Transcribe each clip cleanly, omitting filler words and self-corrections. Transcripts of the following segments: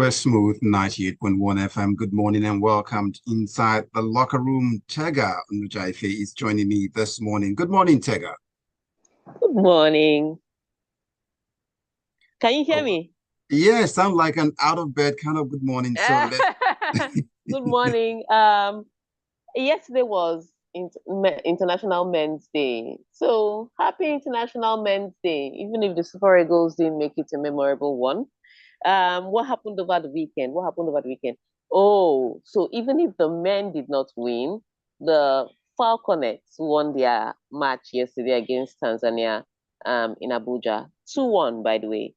We're smooth 98.1 FM. Good morning and welcome to Inside the Locker Room. Tega Onojiafe is joining me this morning. Good morning, Tega. Good morning. Can you hear Oh, me? yeah, sound like an out of bed kind of good morning. So let Good morning. Yesterday was International Men's Day. So happy International Men's Day, even if the Super Eagles didn't make it a memorable one. What happened over the weekend? What happened over the weekend? Oh, so even if the men did not win, the Falconets won their match yesterday against Tanzania in Abuja. 2-1, by the way.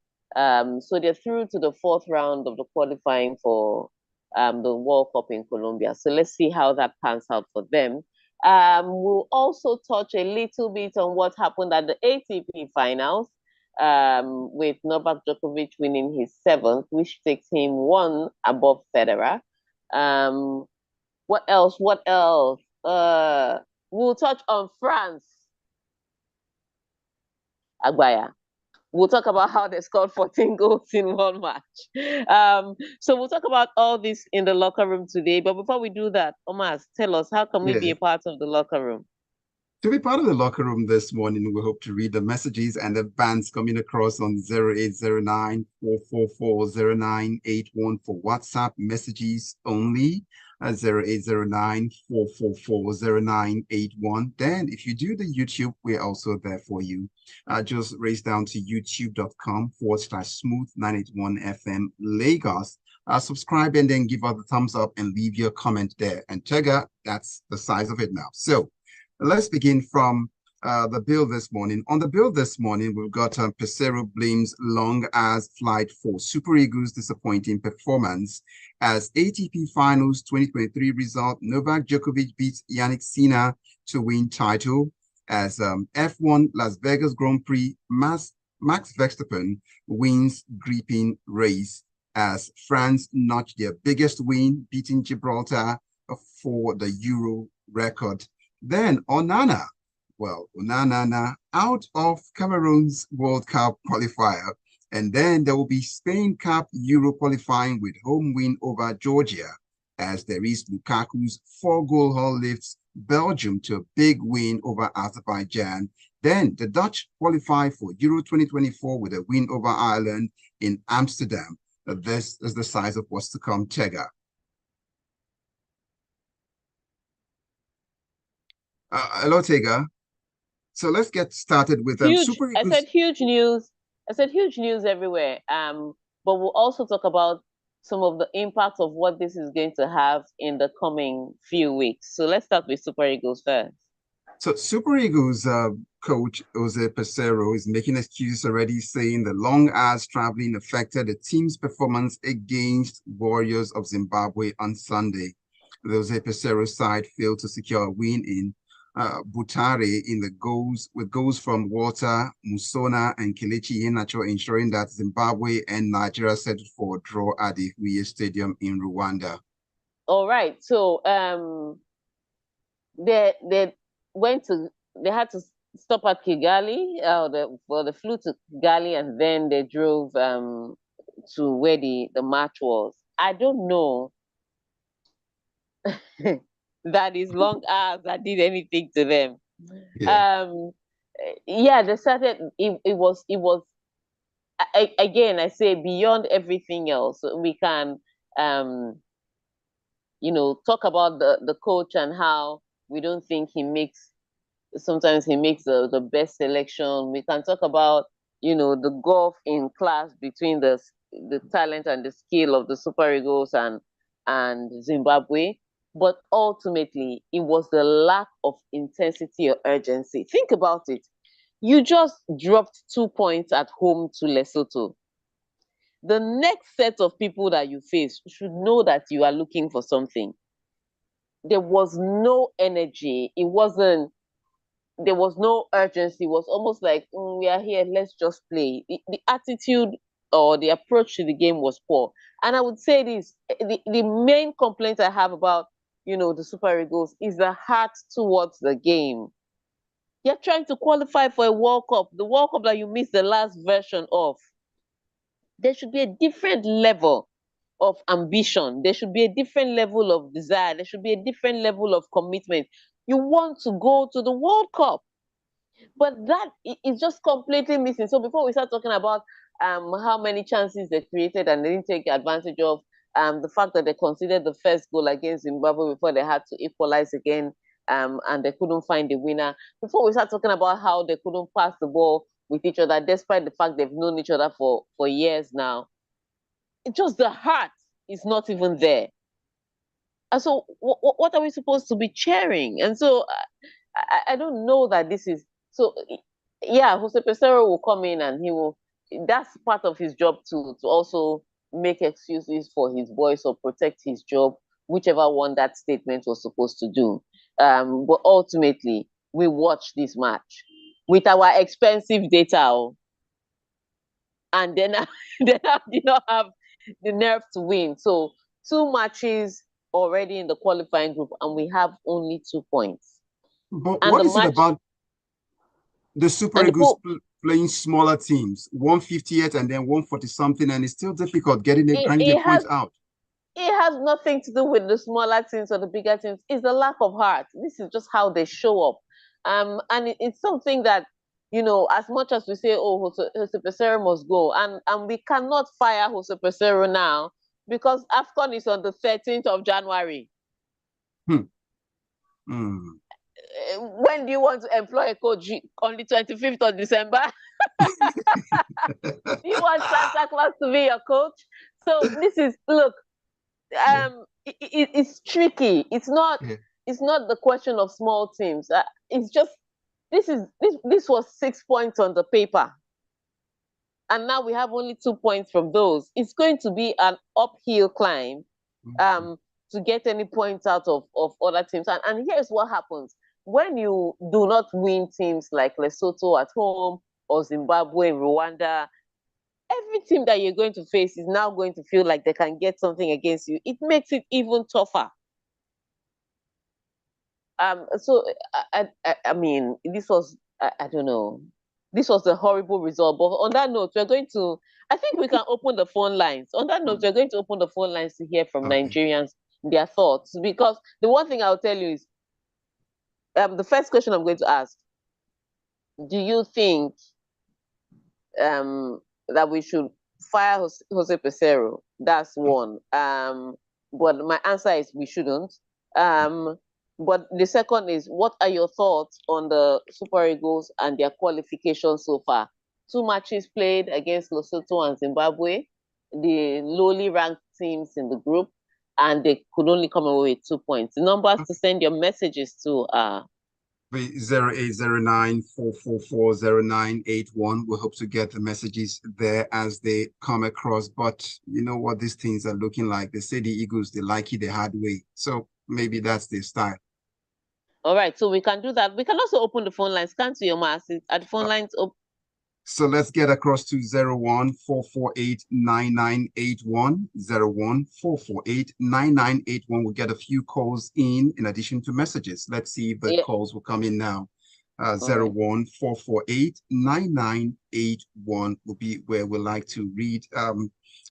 So they're through to the fourth round of the qualifying for the World Cup in Colombia. So let's see how that pans out for them. We'll also touch a little bit on what happened at the ATP finals, with Novak Djokovic winning his seventh, which takes him one above Federer. What else? What else? We'll touch on France. Agbaya. We'll talk about how they scored 14 goals in one match. So we'll talk about all this in the locker room today. But before we do that, Omas, tell us, how can we be yeah. a part of the locker room? To be part of the locker room this morning, we hope to read the messages and the bands coming across on 0809 444 0981 for WhatsApp messages only. 0809 444 0981. Then, if you do the YouTube, we're also there for you. Just race down to youtube.com/smooth 981 FM Lagos. Subscribe and then give us a thumbs up and leave your comment there. And Tega, that's the size of it now. So, let's begin from the bill this morning. On the bill this morning, we've got Peseiro blames long as flight for Super Eagles' disappointing performance. As ATP Finals 2023 result, Novak Djokovic beats Yannick Sinner to win title. As F1 Las Vegas Grand Prix, Max Verstappen wins gripping race. As France notched their biggest win, beating Gibraltar for the Euro record. Then Onana out of Cameroon's World Cup qualifier. And then there will be Spain Cup Euro qualifying with home win over Georgia, as there is Lukaku's 4-goal haul lifts Belgium to a big win over Azerbaijan. Then the Dutch qualify for Euro 2024 with a win over Ireland in Amsterdam. This is the size of what's to come, Tega. Hello, Tega. So let's get started with Super Eagles. I said huge news. I said huge news everywhere. But we'll also talk about some of the impacts of what this is going to have in the coming few weeks. So let's start with Super Eagles first. So Super Eagles coach Jose Peseiro is making excuses already, saying the long hours traveling affected the team's performance against Warriors of Zimbabwe on Sunday. The Jose Peseiro side failed to secure a win in Butare in the goals from Walter, Musona, and Kelechi Iheanacho, ensuring that Zimbabwe and Nigeria settled for a draw at the Huye Stadium in Rwanda. All right. So they had to stop at Kigali. They flew to Kigali and then they drove to where the match was. I don't know that is long hours that did anything to them. Yeah. They started. It was. Again, I say beyond everything else, we can talk about the coach and how we don't think sometimes he makes the best selection. We can talk about the gulf in class between the talent and the skill of the Super Eagles and Zimbabwe. But ultimately, it was the lack of intensity or urgency. Think about it. You just dropped 2 points at home to Lesotho. The next set of people that you face should know that you are looking for something. There was no energy. There was no urgency. It was almost like, we are here, let's just play. The attitude or the approach to the game was poor. And I would say this, the main complaint I have about the Super Eagles is the heart towards the game. You're trying to qualify for a World Cup, the World Cup that you missed the last version of. There should be a different level of ambition. There should be a different level of desire. There should be a different level of commitment. You want to go to the World Cup, but that is just completely missing. So before we start talking about how many chances they created and they didn't take advantage of, the fact that they considered the first goal against Zimbabwe before they had to equalize again, and they couldn't find a winner. Before we start talking about how they couldn't pass the ball with each other, despite the fact they've known each other for years now, it's just the heart is not even there. And so what are we supposed to be cheering? And so I don't know that this is so. Yeah, Jose Peseiro will come in and he will. That's part of his job to also make excuses for his boys or protect his job, whichever one that statement was supposed to do. But ultimately, we watch this match with our expensive data, and then then I did not have the nerve to win. So 2 matches already in the qualifying group, and we have only 2 points. But And what is it about the Super Eagles playing smaller teams, 150th and then 140 something, and it's still difficult getting the points out? It has nothing to do with the smaller teams or the bigger teams. It's the lack of heart. This is just how they show up. And it's something that, as much as we say, oh, Jose Peseiro must go, and we cannot fire Jose Peseiro now because AFCON is on the 13th of January. When do you want to employ a coach? On the 25th of December? You want Santa Claus to be your coach? So this is, look, it's tricky. It's not the question of small teams. It's just this was 6 points on the paper, and now we have only 2 points from those. It's going to be an uphill climb to get any points out of other teams. And here's what happens when you do not win teams like Lesotho at home or Zimbabwe, Rwanda. Every team that you're going to face is now going to feel like they can get something against you. It makes it even tougher. So I mean, this was I don't know. This was a horrible result. But on that note, we're going to. I think we can open the phone lines. On that note, we're going to open the phone lines to hear from Nigerians their thoughts. Because the one thing I'll tell you is, the first question I'm going to ask: do you think that we should fire Jose Peseiro? That's one. But my answer is we shouldn't. But the second is, what are your thoughts on the Super Eagles and their qualification so far? 2 matches played against Lesotho and Zimbabwe, the lowly ranked teams in the group, and they could only come away with 2 points. The numbers to send your messages to 0809-444-0981. We hope to get the messages there as they come across. But you know what these things are looking like. They say the Eagles, they like it the hard way. So maybe that's their style. All right, so we can do that. We can also open the phone lines. Can't see your masses at the phone lines open. So let's get across to 01-448-9981, 01-448-9981. We'll get a few calls in addition to messages. Let's see if the calls will come in now. 01-448-9981 will be where we'd like to read,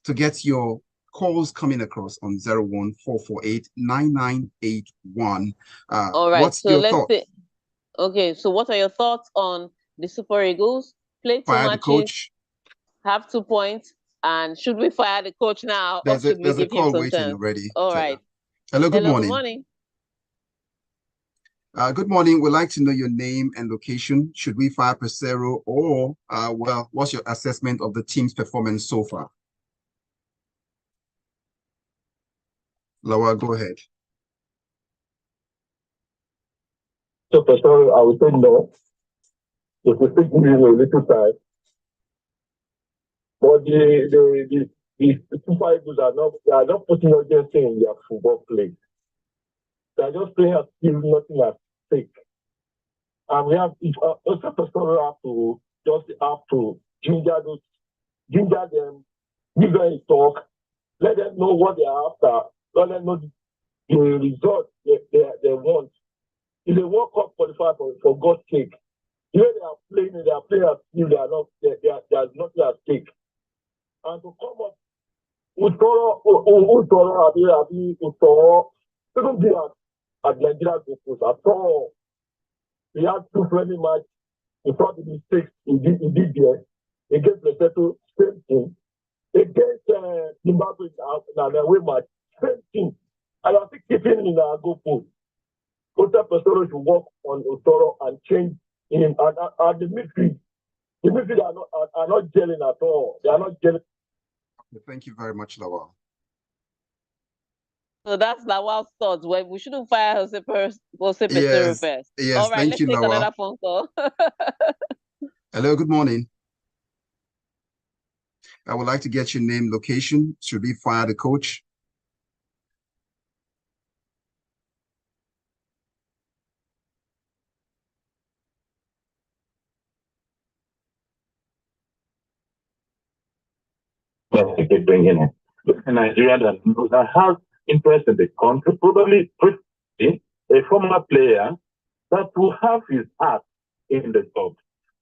to get your calls coming across on 01-448-9981. All right, what's your thoughts? Okay, so what are your thoughts on the Super Eagles? Play 2 matches, the coach, have 2 points, and should we fire the coach now? There's a call waiting already. All right. Hello, good morning. Good morning. Good morning. We'd like to know your name and location. Should we fire Peseiro, or well, what's your assessment of the team's performance so far? Lawa, go ahead. So Peseiro, I would say no. If we still give him a little time. But the Super Eagles are not putting urgency in their football play. They are just playing as if nothing at stake. And we have also Peseiro have to ginger them, give them a talk, let them know what they are after, let them know the result they want. If they World Cup qualify for God's sake, the way they are playing as if there's nothing at stake. And to come up Couldn't be at Nigeria goalpost at all. We had two friendly matches. We thought the mistakes in did there. Against Lesotho, same thing. Against Zimbabwe in the away match, same thing. And I think keeping in our goalpost. Coach Peseiro should work on Otoro and change him. And the midfield are not gelling at all. They are not gelling. Thank you very much, Lawal. So that's Lawal's thoughts. Well, we shouldn't fire Jose Peseiro Yes, first. yes, All right, thank let's you, take Lawal. another phone call. Hello, good morning. I would like to get your name, location. Should we fire the coach? They keep bringing it. A Nigerian that has interest in the country, probably a former player that will have his heart in the club.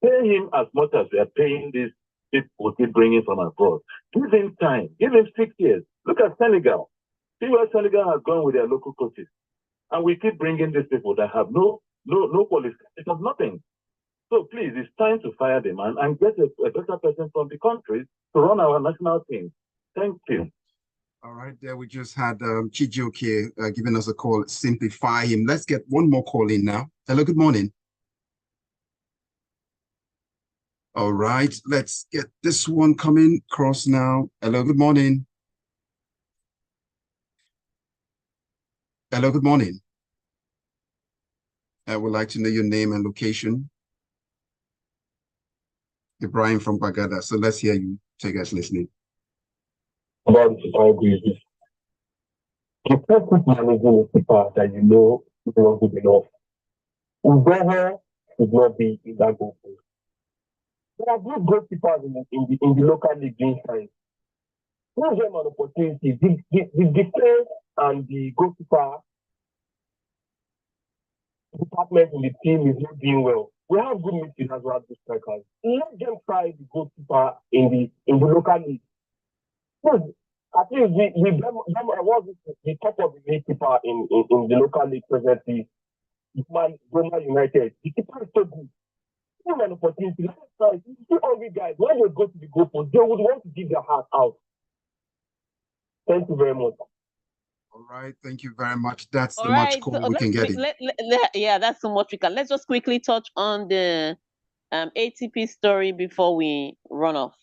Pay him as much as we are paying these people keep bringing from abroad. Give him time. Give him 6 years. Look at Senegal. See where Senegal has gone with their local coaches. And we keep bringing these people that have no qualification, nothing. So please, it's time to fire the man and get a better person from the country to run our national team. Thank you. All right, there we just had Chijioke giving us a call. Simply fire him. Let's get one more call in now. Hello, good morning. All right, let's get this one coming across now. Hello, good morning. Hello, good morning. I would like to know your name and location. Ibrahim from Bagada. So let's hear you. Take us listening. About the Super the person managing a keeper that you know is not good enough. Ubehe should not be in that goalpost. There are good goalkeepers in the local league doing fine. Give them an opportunity. The defense and the goalkeeper department in the team is not doing well. We have good midfielders, we have good strikers. Let them try the goalkeeper in the local league. Because at least the top of the league keeper in the local league presently, Roma United. The keeper is so good. Give them an opportunity. Let them try. You see all these guys, when they go to the goalpost, they would want to give their heart out. Thank you very much. All right, thank you very much. That's All the right, much call so we can get in. Yeah, that's so much we can. Let's just quickly touch on the ATP story before we run off.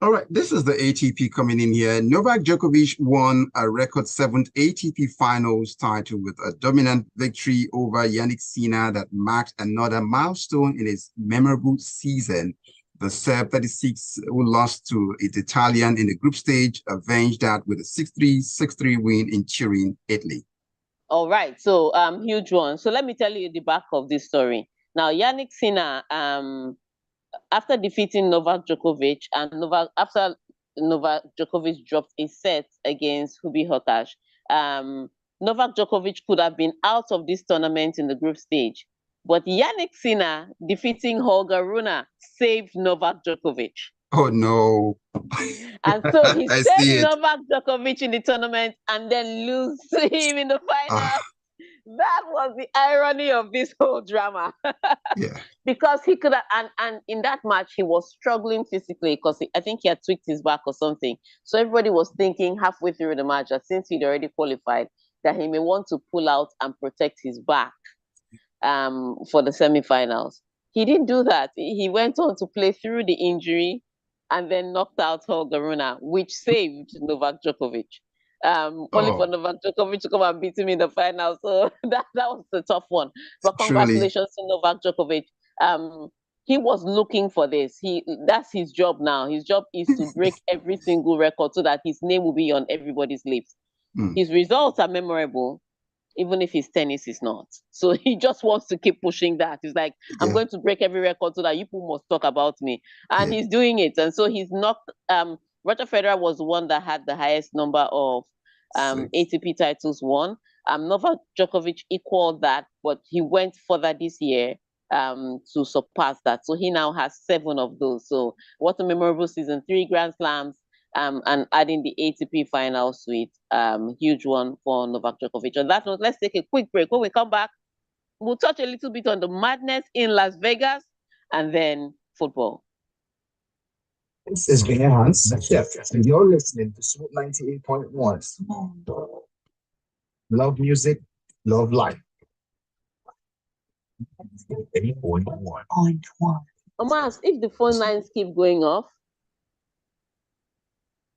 All right, this is the ATP coming in here. Novak Djokovic won a record 7th ATP Finals title with a dominant victory over Yannick Sinner that marked another milestone in his memorable season. The Serb 36, who lost to the Italian in the group stage, avenged that with a 6-3, 6-3 win in Turin, Italy. All right, so huge one. So let me tell you the back of this story. Now, Yannick Sinner, after defeating Novak Djokovic, and after Novak Djokovic dropped a set against Hubert Hurkacz, Novak Djokovic could have been out of this tournament in the group stage. But Yannick Sinner defeating Holger Rune saved Novak Djokovic. Oh, no. And so he saved Novak Djokovic in the tournament and then lose to him in the final. That was the irony of this whole drama. Yeah. Because he could have, and in that match, he was struggling physically because I think he had tweaked his back or something. So everybody was thinking halfway through the match that since he'd already qualified, that he may want to pull out and protect his back for the semifinals. He didn't do that. He went on to play through the injury and then knocked out Holger Rune, which saved Novak Djokovic. Only for Novak Djokovic to come and beat him in the final. So that was the tough one. But congratulations to Novak Djokovic. He was looking for this. That's his job now. His job is to break every single record so that his name will be on everybody's lips. His results are memorable, even if his tennis is not. So he just wants to keep pushing that. He's like, I'm going to break every record so that you people must talk about me. And he's doing it. And so he's knocked, Roger Federer was the one that had the highest number of ATP titles won. Novak Djokovic equaled that, but he went further this year to surpass that. So he now has 7 of those. So what a memorable season. 3 Grand Slams, and adding the ATP final suite. Huge one for Novak Djokovic. On that note, let's take a quick break. When we come back, we'll touch a little bit on the madness in Las Vegas and then football. This is Hans, and you're listening to Smooth 98.1. Love music, love life. 8.1. Omas, if the phone lines keep going off.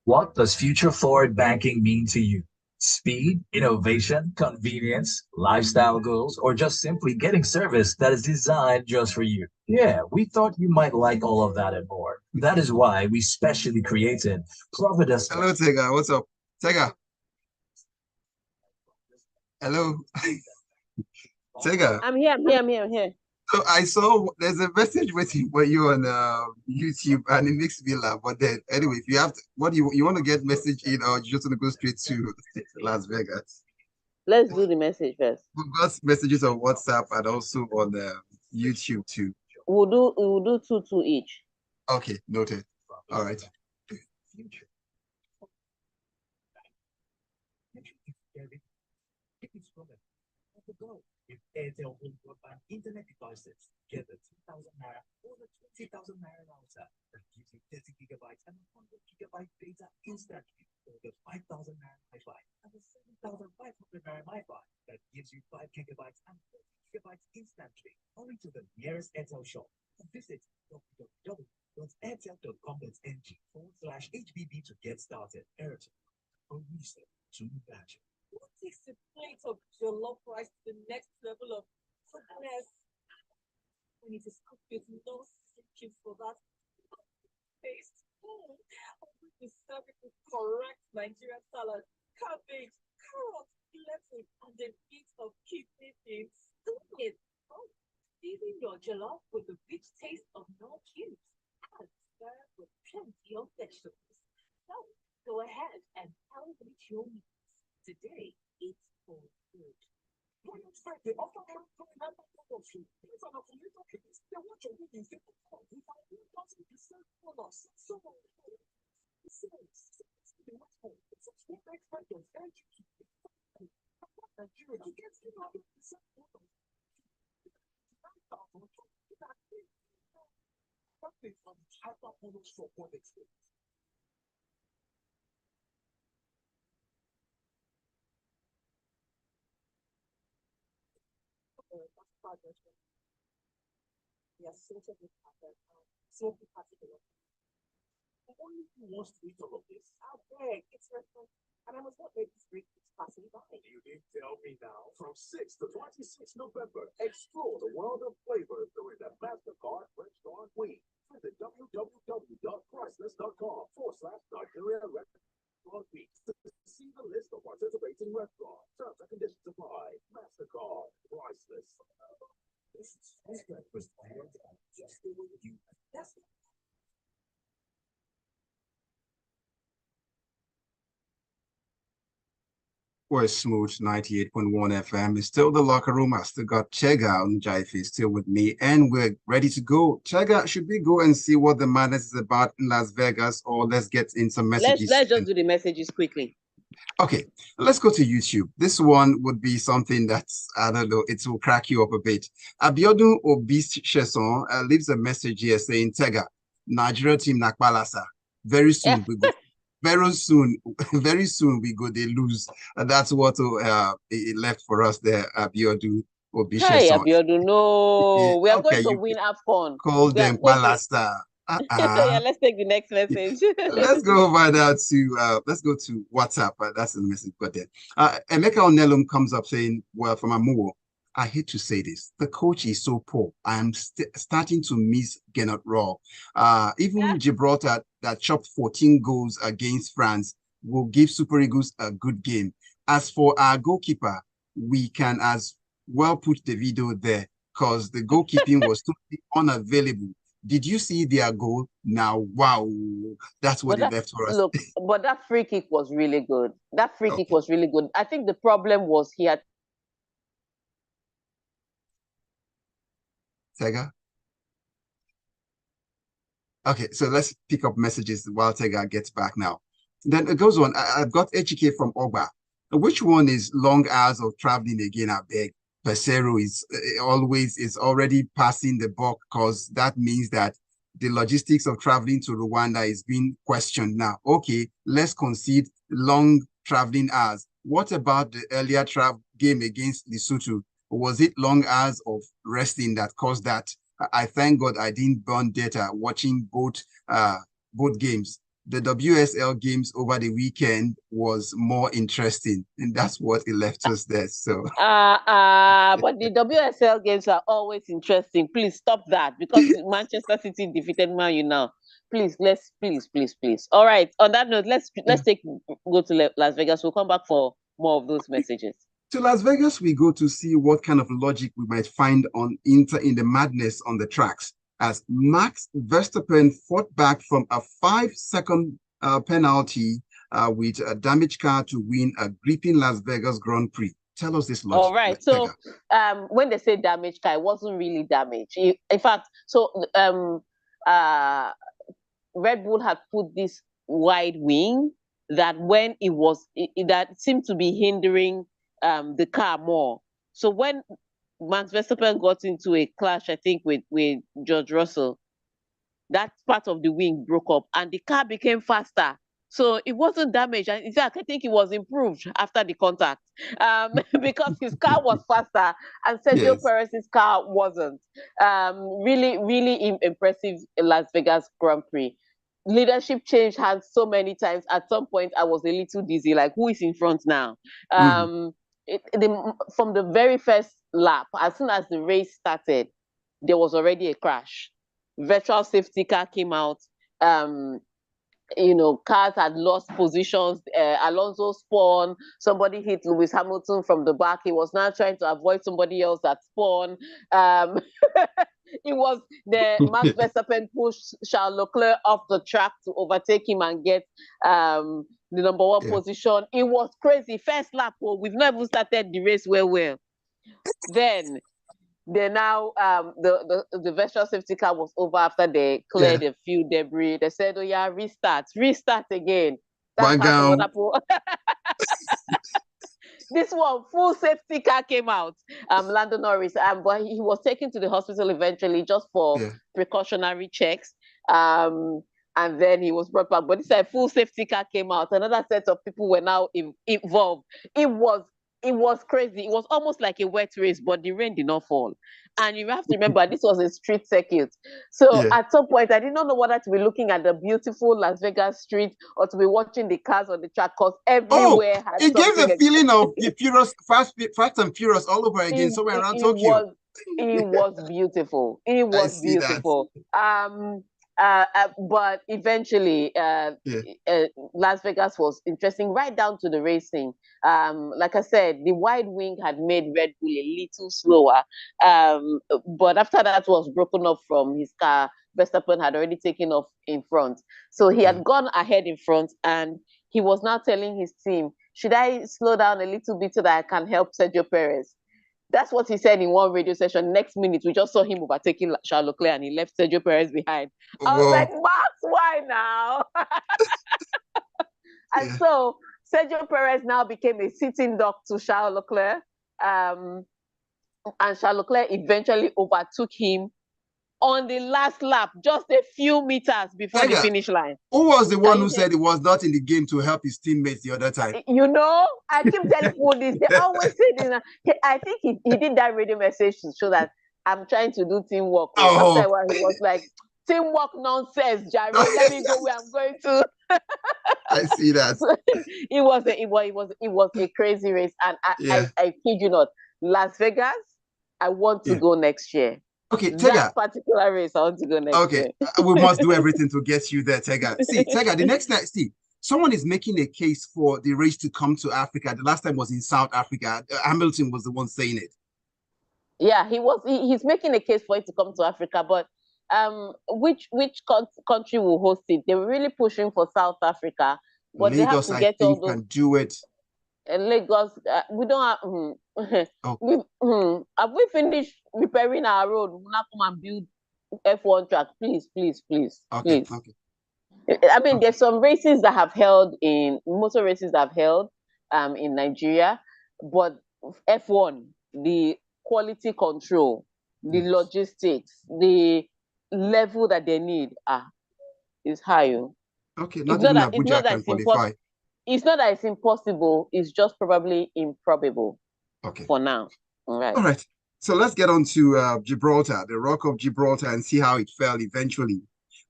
What does future forward banking mean to you? Speed, innovation, convenience, lifestyle goals, or just simply getting service that is designed just for you? Yeah, we thought you might like all of that and more. That is why we specially created Providence. Hello, Tega. What's up? Tega. Hello. Tega. I'm here. So I saw there's a message waiting for you on YouTube, and it makes me laugh. But then, anyway, if you have to, what do you want to get message in, or you just want to go straight to Las Vegas? Let's do the message first. We've got messages on WhatsApp and also on YouTube too. We'll do two each. Okay, noted. All right. With Airtel home broadband internet devices, get the 2,000 naira or the 20,000 naira router that gives you 30 gigabytes and 100 gigabyte data instantly, or the 5,000 naira Wi-Fi and the 7,500 naira Wi-Fi that gives you 5 gigabytes and 40 gigabytes instantly. Hurry to the nearest Airtel shop or visit www.airtel.com.ng/HBB to get started. Airtel, a reason to imagine. What takes a plate of jollof rice to the next level of goodness? We need to cook with no seasoning for that taste. I want to serve it with correct Nigerian salad, cabbage, carrots, lettuce, and a bit of kidney beans. Season your jollof with the rich taste of no cubes and serve with plenty of vegetables. So go ahead and elevate your meals. Today, it's for good. What you expect? The offer coming out of the option. It's on a little case. They want your meetings. They will call. We find 1,000% bonus. So, it's the next one. It's a small expert of energy. Nigeria gets 100% bonus. 9,000. Something from hyper bonus for one experience. Yes, certainly smoking particular. Only who wants to eat all of this? I beg, it's restaurant, and I must not let this break this passing by. You didn't tell me now. From 6 to 26 November, explore the world of flavors during the MasterCard Restaurant Week. Visit www.priceless.com/Nigeria Restaurant Week to see the list of participating restaurants. Terms and conditions apply. MasterCard, priceless. This is breakfast just the way you. That's We're Smooth 98.1 FM. It's still the locker room. I still got Tega Onojiafe still with me, and we're ready to go. Tega, should we go and see what the madness is about in Las Vegas, or let's get in some messages? Let's just do the messages quickly. Okay, let's go to YouTube. This one would be something that's, I don't know, it will crack you up a bit. Abiodun Obis Cheson leaves a message here saying, Tega, Nigeria team Nakbalasa. Very soon we go. Very soon we go. They lose. And that's what it left for us there, Abiodun Obis Cheson. Hey, Abiodun, no. Yeah, We are okay, going to win AFCON. Call them Balasta. Yeah, let's take the next message. Let's go over now to let's go to WhatsApp. That's the message got there. Emeka Onelum comes up saying, well, from Amuwo, I hate to say this, the coach is so poor. I am starting to miss Gennett Raw. Even Gibraltar that chopped 14 goals against France will give Super Eagles a good game. As for our goalkeeper, we can as well put the video there because the goalkeeping was totally unavailable. Did you see their goal? Now, wow, that's what it left for us. Look, but that free kick was really good. That free kick was really good. I think the problem was he had. Tega? Okay, so let's pick up messages while Tega gets back now. Then it goes on. I've got HK from Oba. Which one is long hours of traveling again? I beg. Peseiro is already passing the buck, because that means that the logistics of traveling to Rwanda is being questioned now. Okay, let's concede long traveling hours. What about the earlier game against Lesotho? Was it long hours of resting that caused that? I thank God I didn't burn data watching both games. The WSL games over the weekend was more interesting, and that's what it left us there. So but the WSL games are always interesting. Please stop that, because Manchester City defeated Man U now. Please, please. All right. On that note, let's go to Las Vegas. We'll come back for more of those messages. To Las Vegas, we go to see what kind of logic we might find on in the madness on the tracks, as Max Verstappen fought back from a 5-second penalty with a damaged car to win a gripping Las Vegas Grand Prix. Tell us this logic. All right. So when they say damaged car, it wasn't really damaged. In fact, Red Bull had put this wide wing that when that seemed to be hindering the car more. So when Max Verstappen got into a clash, I think, with George Russell, that part of the wing broke up and the car became faster. So it wasn't damaged. And in fact, I think it was improved after the contact because his car was faster and Sergio Perez's car wasn't. Really, really impressive Las Vegas Grand Prix. Leadership change hands so many times. At some point, I was a little dizzy, like, who is in front now? From the very first lap, as soon as the race started, there was already a crash. Virtual safety car came out. Cars had lost positions. Alonso spun. Somebody hit Lewis Hamilton from the back. He was now trying to avoid somebody else that spun. It was the Max Verstappen pushed Charles Leclerc off the track to overtake him and get the number one position. It was crazy. First lap, we've not even started the race well. Then now the virtual safety car was over after they cleared a few debris. They said, "Oh yeah, restart again." That's this one, full safety car came out. Lando Norris, but he was taken to the hospital eventually just for precautionary checks. And then he was brought back. But this full safety car came out. Another set of people were now involved. It was crazy. It was almost like a wet race, but the rain did not fall. And you have to remember, this was a street circuit. So at some point, I did not know whether to be looking at the beautiful Las Vegas street or to be watching the cars on the track, because everywhere had it gave the feeling of the Furious, Fast and Furious all over again, somewhere around Tokyo. It was beautiful. It was beautiful. But eventually, Las Vegas was interesting right down to the racing. Like I said, the wide wing had made Red Bull a little slower. But after that was broken up from his car, Verstappen had already taken off in front. So he had gone ahead in front, and he was now telling his team, should I slow down a little bit so that I can help Sergio Perez? That's what he said in one radio session. Next minute, we just saw him overtaking Charles Leclerc and he left Sergio Perez behind. I was like, Max, why now? And so Sergio Perez now became a sitting duck to Charles Leclerc. And Charles Leclerc eventually overtook him on the last lap, just a few meters before the finish line. Who was the one who said he was not in the game to help his teammates the other time? I keep telling people this. They always say this. I think he did that radio message to show that I'm trying to do teamwork. After a while, he was like, teamwork nonsense, Jerry. Let me go where I'm going to. I see that. So it was a crazy race. And I kid you not, Las Vegas, I want to go next year. Okay, Tega. That particular race, I want to go next year. We must do everything to get you there, Tega. See, Tega, the next time, someone is making a case for the race to come to Africa. The last time was in South Africa. Hamilton was the one saying it. Yeah, he's making a case for it to come to Africa, but which country will host it? They were really pushing for South Africa, but Lagos, they have to get all those. Can do it. Lagos, we don't have. Have we finished repairing our road? We'll not come and build F1 track, please. Okay. I mean, there's some races that have held in motor races that have held in Nigeria, but F1, the quality control, the Yes. logistics, the level that they need is high. Okay, It's not not even that it's not Abuja that can it's impossible. qualify. It's not that it's impossible. It's just probably improbable Okay. for now. All right. All right. So let's get on to Gibraltar, the Rock of Gibraltar, and see how it fell eventually.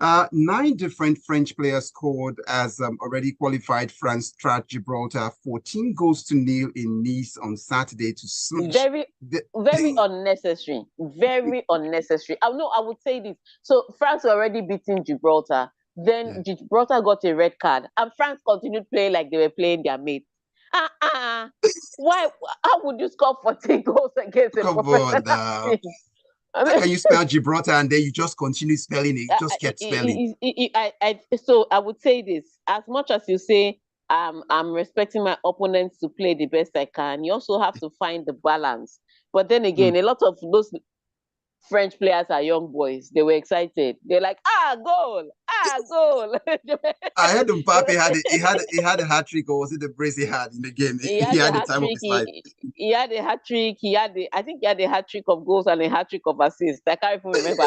9 different French players scored as already qualified France trapped Gibraltar 14-0 in Nice on Saturday to smash Very unnecessary. Very unnecessary. I know I would say this. So France were already beating Gibraltar. Then Gibraltar got a red card, and France continued playing like they were playing their mates. Why? How would you score 14 goals against a Come professional on now. team? I How mean, can you spell Gibraltar and then you just continue spelling it? You just kept spelling. so I would say this: as much as you say, I'm respecting my opponents to play the best I can, you also have to find the balance. But then again, a lot of those French players are young boys. They were excited. They're like, goal, goal. I heard Mbappe had a hat trick, or was it the brace he had in the game? He He had a had the hat time of trick. his life. He had a hat trick. I think he had a hat trick of goals and a hat trick of assists. I can't even remember.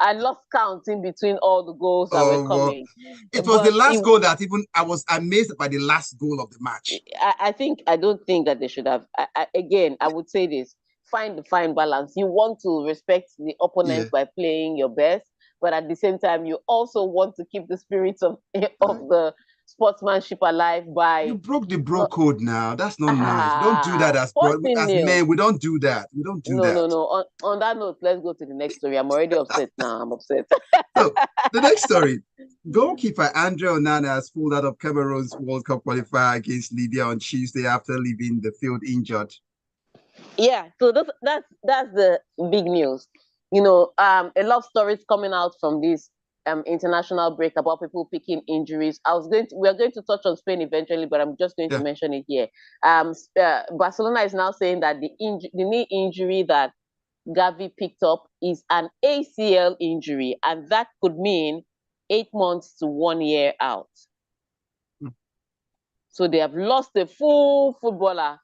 I lost count in between all the goals that were Well, coming. it was the But last goal that even I was amazed by the last goal of the match. I don't think that they should have. Again, I would say this: find the fine balance. You want to respect the Yeah. opponent by playing your best, but at the same time, you also want to keep the spirit of the sportsmanship alive by You broke the bro not code now. That's not nice. Don't do that as bro. 14 As nil. men, we don't do that. We don't do No, that. no, no. On that note, let's go to the next story. I'm already upset now. I'm upset. So the next story. Goalkeeper Andre Onana has pulled out of Cameroon's World Cup qualifier against Libya on Tuesday after leaving the field injured. Yeah, so that's the big news. You know, a lot of stories coming out from this international break about people picking injuries. We're going to touch on Spain eventually, but I'm just going to mention it here. Barcelona is now saying that the knee injury that Gavi picked up is an ACL injury, and that could mean 8 months to 1 year out. So they have lost a full footballer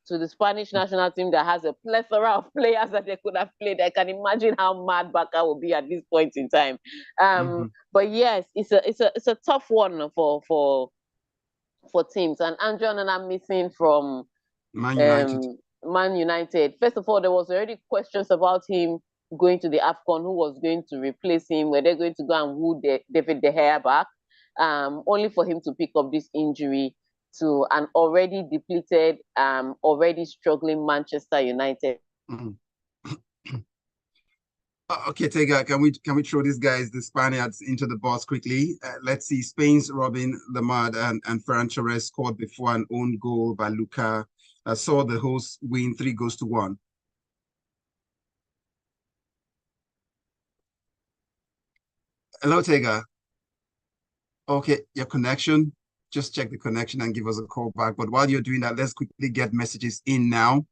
to the Spanish national team that has a plethora of players that they could have played. I can imagine how mad Barca will be at this point in time. But yes, it's a tough one for teams. And Andre Onana missing from Man United. Man United. First of all, there was already questions about him going to the AFCON, who was going to replace him, were they going to go and woo David De Gea back, only for him to pick up this injury to an already depleted, already struggling Manchester United. Okay, Tega, can we throw these guys, the Spaniards, into the box quickly? Let's see. Spain's Robin Lamard and Ferran Torres scored before an own goal by Luca. Saw the hosts win 3-1. Hello, Tega. Okay, your connection. Just check the connection and give us a call back. But while you're doing that, let's quickly get messages in now.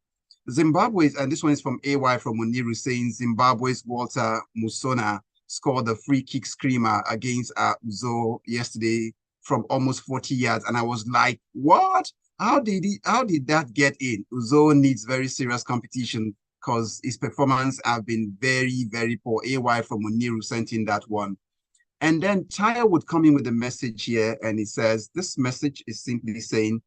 Zimbabwe's, and this one is from AY from Muniru, saying Zimbabwe's Walter Musona scored a free kick screamer against Uzo yesterday from almost 40 yards. And I was like, what? How did that get in? Uzo needs very serious competition because his performance have been very, very poor. AY from Muniru sent in that one. And then Taya would come in with a message here, and he says, this message is simply saying,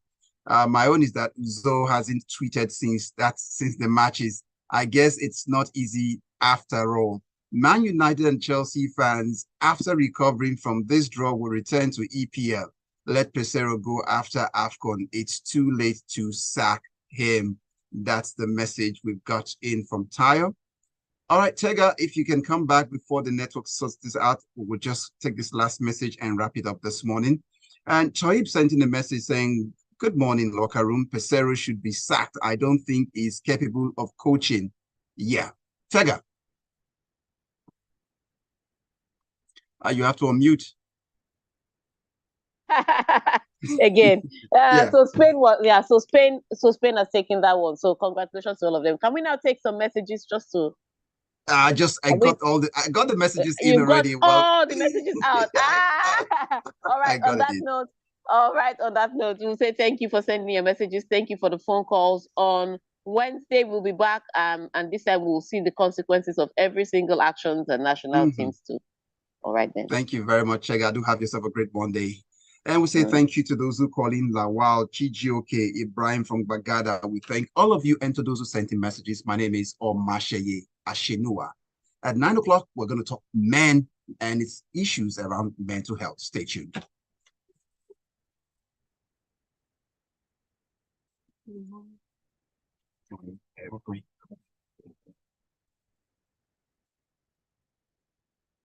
my own is that Uzo hasn't tweeted since the matches. I guess it's not easy after all. Man United and Chelsea fans, after recovering from this draw, will return to EPL. Let Peseiro go after AFCON. It's too late to sack him. That's the message we've got in from Tayo. All right, Tega, if you can come back before the network sorts this out, we'll just take this last message and wrap it up this morning. And Choib sent in a message saying, good morning, locker room. Peseiro should be sacked. I don't think he's capable of coaching. Yeah. Tega. You have to unmute. Again. So Spain has taken that one. So congratulations to all of them. Can we now take some messages just to I got the messages in You got already. Well, all the messages out. All I right. got On it that in. note, all right. On that note, we'll say thank you for sending your messages. Thank you for the phone calls. On Wednesday, we'll be back. And this time we'll see the consequences of every single actions the national teams do. All right then. Thank you very much, Tega. Do have yourself a great Monday. And we say thank you to those who call in, Lawal, Chijioke, Ibrahim from Bagada. We thank all of you and to those who sent in messages. My name is Omatseywe Atsenuwa. At 9 o'clock, we're going to talk men and its issues around mental health. Stay tuned. Okay.